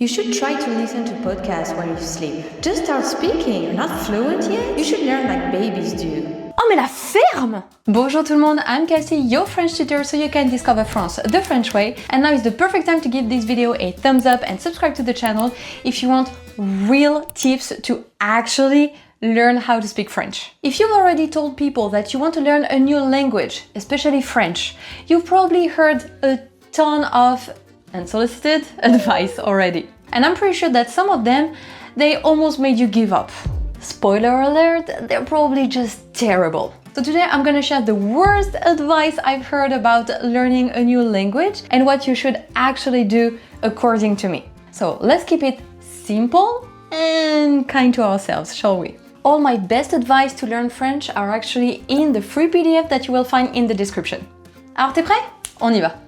You should try to listen to podcasts while you sleep. Just start speaking. You're not fluent yet? You should learn like babies do. Oh mais la ferme! Bonjour tout le monde, I'm Kelsey, your French tutor so you can discover France the French way. And now is the perfect time to give this video a thumbs up and subscribe to the channel if you want real tips to actually learn how to speak French. If you've already told people that you want to learn a new language, especially French, you've probably heard a ton of unsolicited advice already. And I'm pretty sure that some of them, they almost made you give up. Spoiler alert, they're probably just terrible. So today I'm gonna share the worst advice I've heard about learning a new language and what you should actually do according to me. So let's keep it simple and kind to ourselves, shall we? All my best advice to learn French are actually in the free PDF that you will find in the description. Alors t'es prêt? On y va!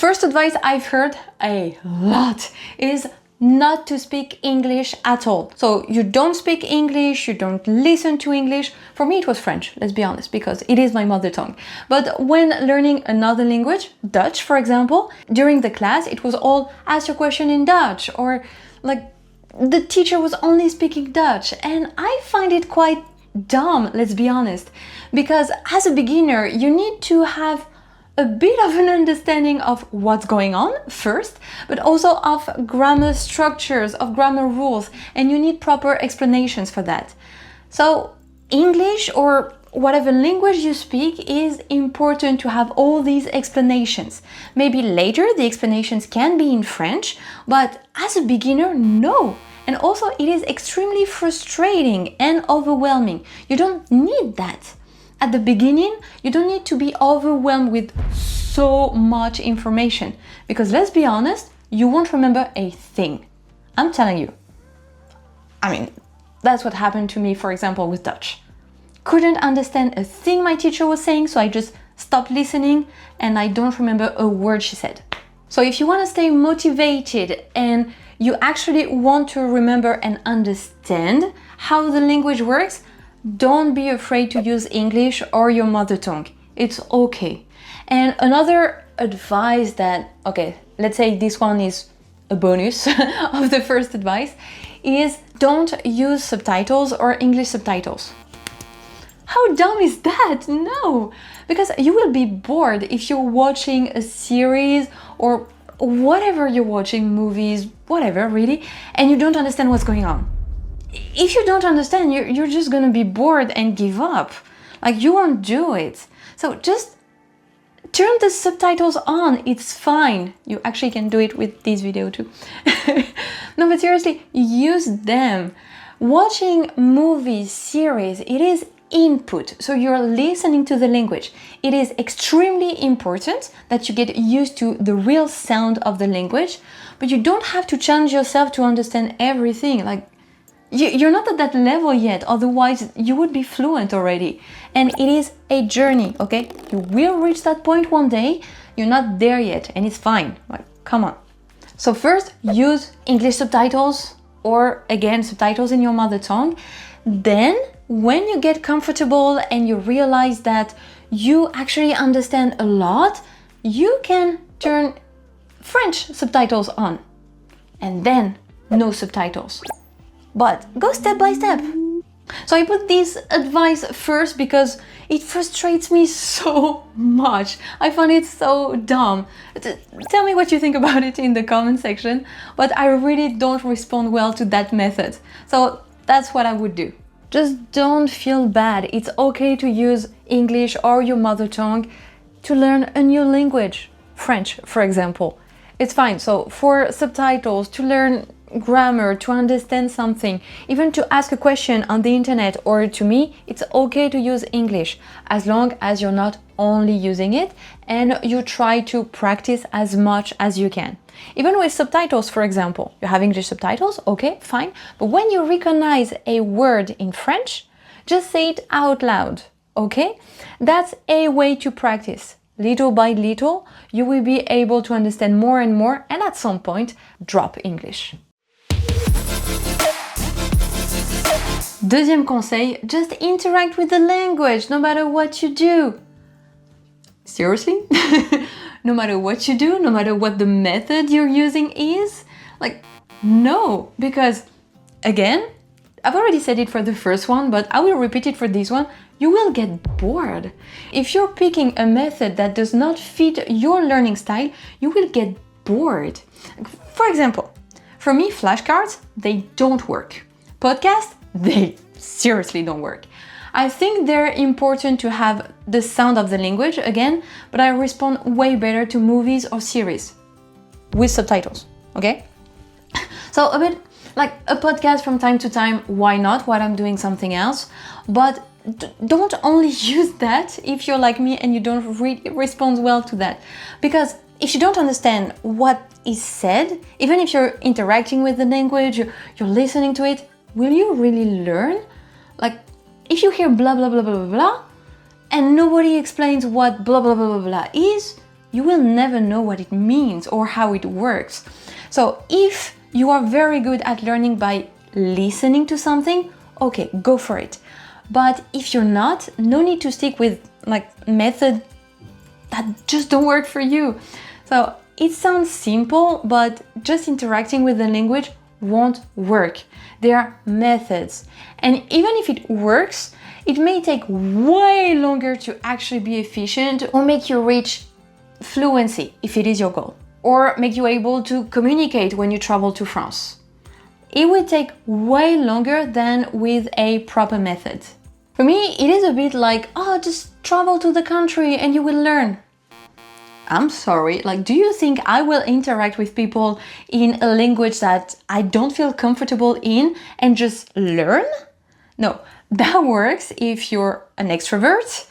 First advice I've heard a lot is not to speak English at all. So you don't speak English, you don't listen to English. For me it was French, let's be honest, because it is my mother tongue. But when learning another language, Dutch for example, during the class it was all ask your question in Dutch, or like the teacher was only speaking Dutch, and I find it quite dumb, let's be honest, because as a beginner you need to have a bit of an understanding of what's going on first, but also of grammar structures, of grammar rules, and you need proper explanations for that. So English or whatever language you speak is important to have all these explanations. Maybe later the explanations can be in French, but as a beginner, no. And also it is extremely frustrating and overwhelming. You don't need that. At the beginning, you don't need to be overwhelmed with so much information, because let's be honest, you won't remember a thing. I'm telling you. I mean, that's what happened to me, for example, with Dutch. Couldn't understand a thing my teacher was saying, so I just stopped listening and I don't remember a word she said. So if you want to stay motivated and you actually want to remember and understand how the language works, don't be afraid to use English or your mother tongue. It's okay. And another advice that, okay, let's say this one is a bonus of the first advice, is don't use subtitles or English subtitles. How dumb is that? No! Because you will be bored if you're watching a series or whatever you're watching, movies, whatever really, and you don't understand what's going on. If you don't understand, you're just gonna be bored and give up. Like, you won't do it. So just turn the subtitles on, it's fine. You actually can do it with this video too. No, but seriously, use them. Watching movies, series, it is input, so you're listening to the language. It is extremely important that you get used to the real sound of the language, but you don't have to challenge yourself to understand everything. Like, you're not at that level yet, otherwise you would be fluent already. And it is a journey, okay? You will reach that point one day. You're not there yet, and it's fine. Like, come on. So first, use English subtitles, or again, subtitles in your mother tongue. Then, when you get comfortable and you realize that you actually understand a lot, you can turn French subtitles on. And then, no subtitles. But go step by step. So I put this advice first because it frustrates me so much. I find it so dumb. Tell me what you think about it in the comment section, but I really don't respond well to that method. So that's what I would do. Just don't feel bad. It's okay to use English or your mother tongue to learn a new language. French, for example. It's fine. So for subtitles, to learn grammar, to understand something, even to ask a question on the internet or to me, it's okay to use English as long as you're not only using it and you try to practice as much as you can. Even with subtitles, for example, you have English subtitles, okay, fine, but when you recognize a word in French, just say it out loud, okay? That's a way to practice. Little by little, you will be able to understand more and more, and at some point, drop English. Deuxième conseil, just interact with the language, no matter what you do. Seriously? no matter what you do, no matter what the method you're using is? Like, no, because again, I've already said it for the first one, but I will repeat it for this one. You will get bored. If you're picking a method that does not fit your learning style, you will get bored. For example, for me, flashcards, they don't work. Podcasts, they seriously don't work. I think they're important to have the sound of the language again, but I respond way better to movies or series with subtitles, okay? So a bit like a podcast from time to time, why not, while I'm doing something else? But don't only use that if you're like me and you don't respond well to that. Because if you don't understand what is said, even if you're interacting with the language, you're listening to it, will you really learn? Like, if you hear blah, blah, blah, blah, blah, blah, and nobody explains what blah, blah, blah, blah, blah is, you will never know what it means or how it works. So if you are very good at learning by listening to something, okay, go for it. But if you're not, no need to stick with like method that just don't work for you. So it sounds simple, but just interacting with the language won't work. There are methods. And even if it works, it may take way longer to actually be efficient or make you reach fluency if it is your goal, or make you able to communicate when you travel to France. It will take way longer than with a proper method. For me, it is a bit like, oh, just travel to the country and you will learn. I'm sorry, like, do you think I will interact with people in a language that I don't feel comfortable in and just learn? No, that works if you're an extrovert,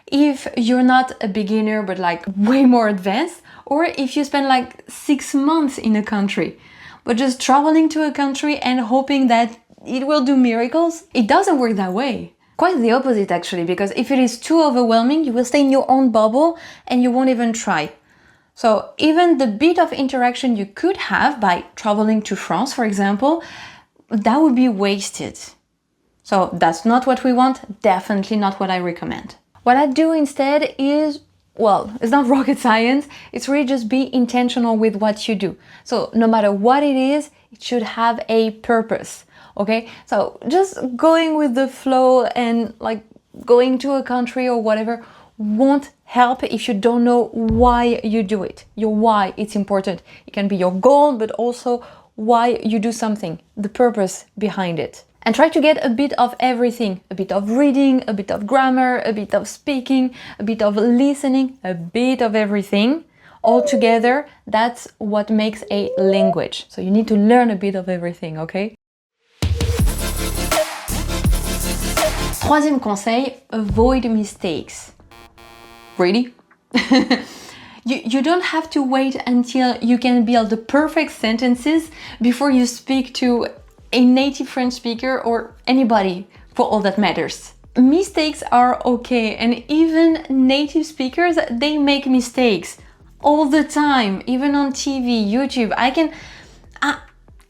if you're not a beginner but like way more advanced, or if you spend like 6 months in a country. But just traveling to a country and hoping that it will do miracles, it doesn't work that way. Quite the opposite actually, because if it is too overwhelming, you will stay in your own bubble and you won't even try. So even the bit of interaction you could have by traveling to France, for example, that would be wasted. So that's not what we want, definitely not what I recommend. What I do instead is, well, it's not rocket science, it's really just be intentional with what you do. So no matter what it is, it should have a purpose. Okay, so just going with the flow and like going to a country or whatever won't help if you don't know why you do it. Your why, it's important. It can be your goal, but also why you do something, the purpose behind it. And try to get a bit of everything, a bit of reading, a bit of grammar, a bit of speaking, a bit of listening, a bit of everything. All together, that's what makes a language. So you need to learn a bit of everything, okay? Troisième conseil, avoid mistakes. Really? You don't have to wait until you can build the perfect sentences before you speak to a native French speaker or anybody, for all that matters. Mistakes are okay, and even native speakers, they make mistakes all the time, even on TV, YouTube.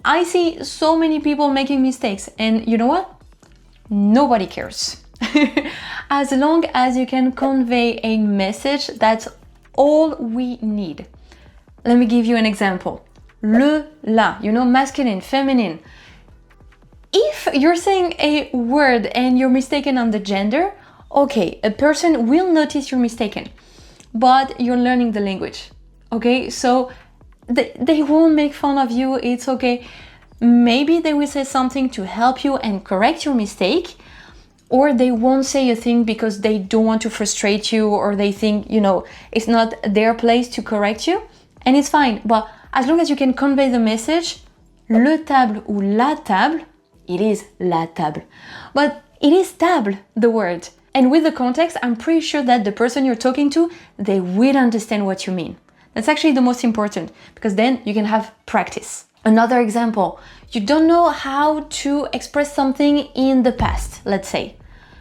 I see so many people making mistakes, and you know what? Nobody cares. As long as you can convey a message, that's all we need. Let me give you an example. Le, la, you know, masculine, feminine. If you're saying a word and you're mistaken on the gender, okay, a person will notice you're mistaken, but you're learning the language, okay? So they won't make fun of you, it's okay. Maybe they will say something to help you and correct your mistake, or they won't say a thing because they don't want to frustrate you, or they think, you know, it's not their place to correct you, and it's fine. But as long as you can convey the message, le table ou la table, it is la table, but it is table, the word. And with the context, I'm pretty sure that the person you're talking to, they will understand what you mean. That's actually the most important, because then you can have practice. Another example, you don't know how to express something in the past, let's say.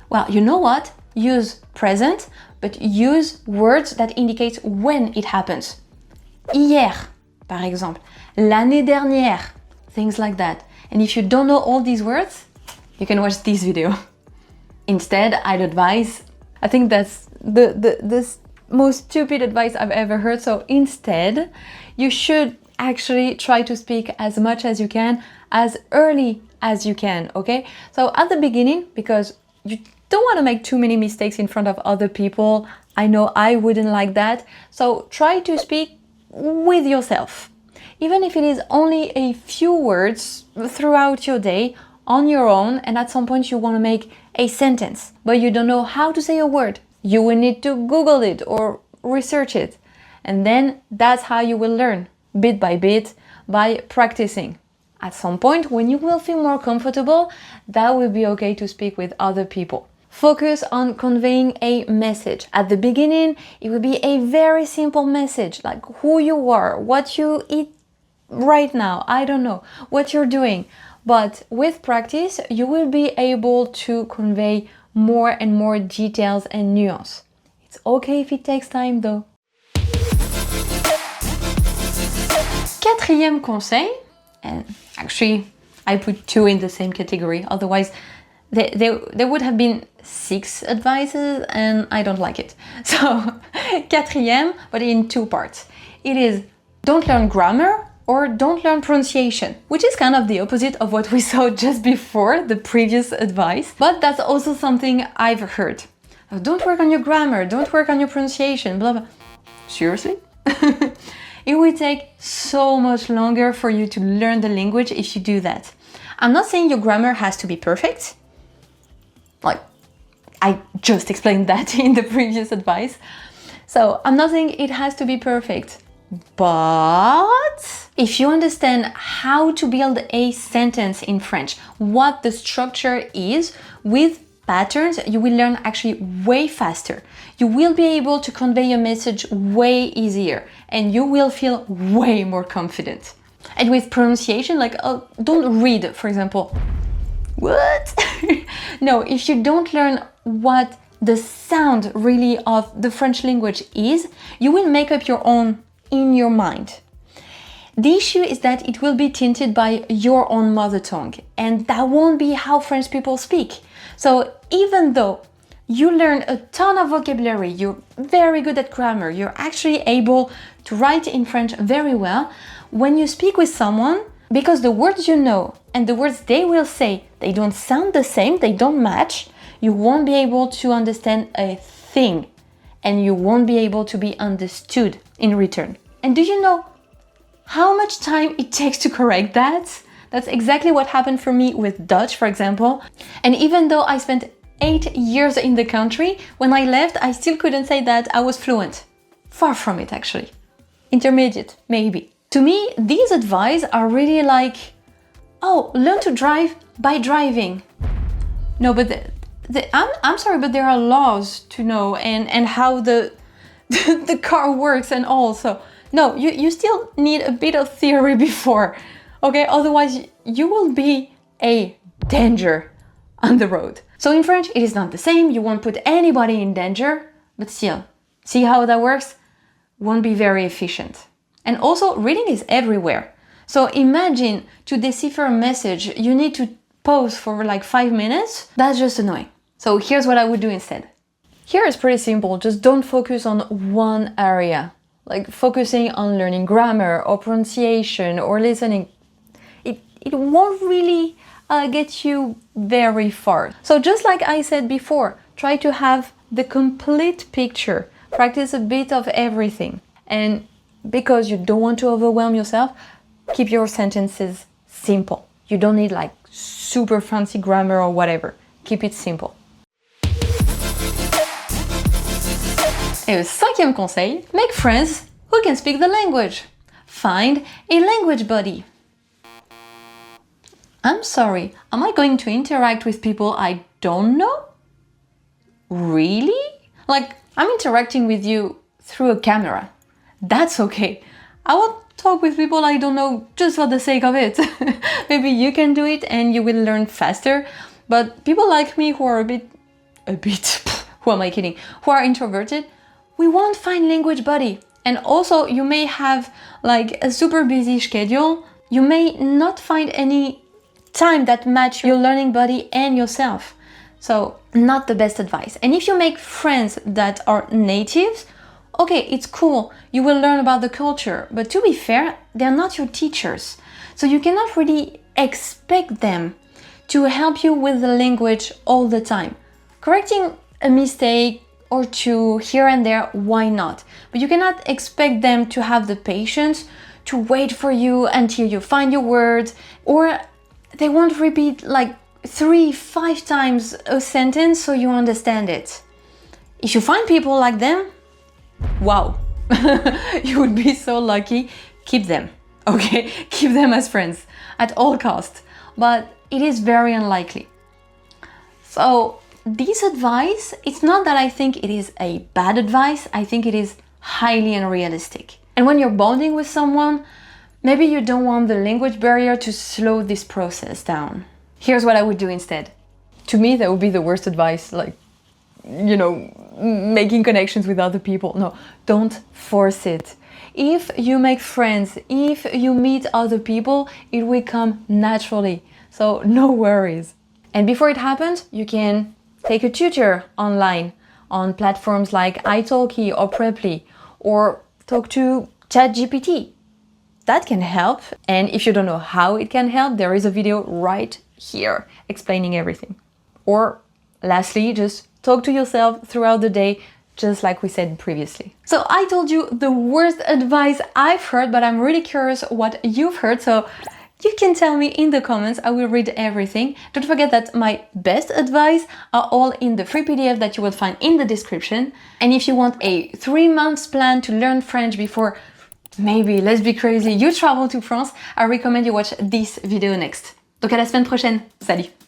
Well, you know what? Use present, but use words that indicate when it happens. Hier, par exemple. L'année dernière, things like that. And if you don't know all these words, you can watch this video. Instead, I'd advise, I think that's the most stupid advice I've ever heard. So instead, you should actually try to speak as much as you can, as early as you can, okay? So at the beginning, because you don't want to make too many mistakes in front of other people. I know I wouldn't like that. So try to speak with yourself. Even if it is only a few words throughout your day on your own, and at some point you want to make a sentence, but you don't know how to say a word. You will need to Google it or research it. And then that's how you will learn, bit by bit, by practicing. At some point, when you will feel more comfortable, that will be okay to speak with other people. Focus on conveying a message. At the beginning, it will be a very simple message, like who you are, what you eat right now, I don't know, what you're doing. But with practice, you will be able to convey more and more details and nuance. It's okay if it takes time though. Quatrième conseil, and actually I put 2 in the same category, otherwise there would have been 6 advices and I don't like it. So quatrième, but in 2 parts. It is don't learn grammar or don't learn pronunciation, which is kind of the opposite of what we saw just before, the previous advice. But that's also something I've heard. Don't work on your grammar, don't work on your pronunciation, blah, blah. Seriously? It will take so much longer for you to learn the language if you do that. I'm not saying your grammar has to be perfect. Like, I just explained that in the previous advice. So I'm not saying it has to be perfect. But if you understand how to build a sentence in French, what the structure is with patterns, you will learn actually way faster. You will be able to convey a message way easier and you will feel way more confident. And with pronunciation, like don't read, for example. What? No, if you don't learn what the sound really of the French language is, you will make up your own in your mind. The issue is that it will be tinted by your own mother tongue, and that won't be how French people speak. So even though you learn a ton of vocabulary, you're very good at grammar, you're actually able to write in French very well, when you speak with someone, because the words you know and the words they will say, they don't sound the same, they don't match, you won't be able to understand a thing, and you won't be able to be understood in return. And do you know how much time it takes to correct that? That's exactly what happened for me with Dutch, for example. And even though I spent 8 years in the country, when I left, I still couldn't say that I was fluent. Far from it, actually. Intermediate, maybe. To me, these advice are really like, oh, learn to drive by driving. No, but I'm sorry, but there are laws to know and how the car works and all. So no, you still need a bit of theory before, okay? Otherwise, you will be a danger on the road. So in French, it is not the same. You won't put anybody in danger, but still, see how that works? Won't be very efficient. And also, reading is everywhere. So imagine to decipher a message, you need to pause for like 5 minutes. That's just annoying. So here's what I would do instead. Here is pretty simple. Just don't focus on one area. Like focusing on learning grammar or pronunciation or listening. It won't really get you very far. So just like I said before, try to have the complete picture. Practice a bit of everything. And because you don't want to overwhelm yourself, keep your sentences simple. You don't need like super fancy grammar or whatever. Keep it simple. Et le 5e conseil, make friends who can speak the language. Find a language buddy. I'm sorry, am I going to interact with people I don't know? Really? Like, I'm interacting with you through a camera. That's okay. I won't talk with people I don't know just for the sake of it. Maybe you can do it and you will learn faster. But people like me who are who am I kidding? Who are introverted, we won't find language buddy. And also you may have like a super busy schedule. You may not find any time that match your learning buddy and yourself. So not the best advice. And if you make friends that are natives, Okay, it's cool, you will learn about the culture, but to be fair, they're not your teachers. So you cannot really expect them to help you with the language all the time. Correcting a mistake or two here and there, why not? But you cannot expect them to have the patience to wait for you until you find your words, or they won't repeat like 3-5 times a sentence so you understand it. If you find people like them, wow, you would be so lucky. Keep them, okay? Keep them as friends at all costs, but it is very unlikely. So this advice, it's not that I think it is a bad advice, I think it is highly unrealistic. And when you're bonding with someone, maybe you don't want the language barrier to slow this process down. Here's what I would do instead. To me, that would be the worst advice, like, you know, making connections with other people. No, don't force it. If you make friends, if you meet other people, it will come naturally. So no worries. And before it happens, you can take a tutor online on platforms like italki or Preply, or talk to ChatGPT. That can help. And if you don't know how it can help, there is a video right here explaining everything. Or lastly, just talk to yourself throughout the day, just like we said previously. So I told you the worst advice I've heard, but I'm really curious what you've heard. So you can tell me in the comments, I will read everything. Don't forget that my best advice are all in the free PDF that you will find in the description. And if you want a 3-month plan to learn French before maybe, let's be crazy, you travel to France, I recommend you watch this video next. Donc à la semaine prochaine. Salut!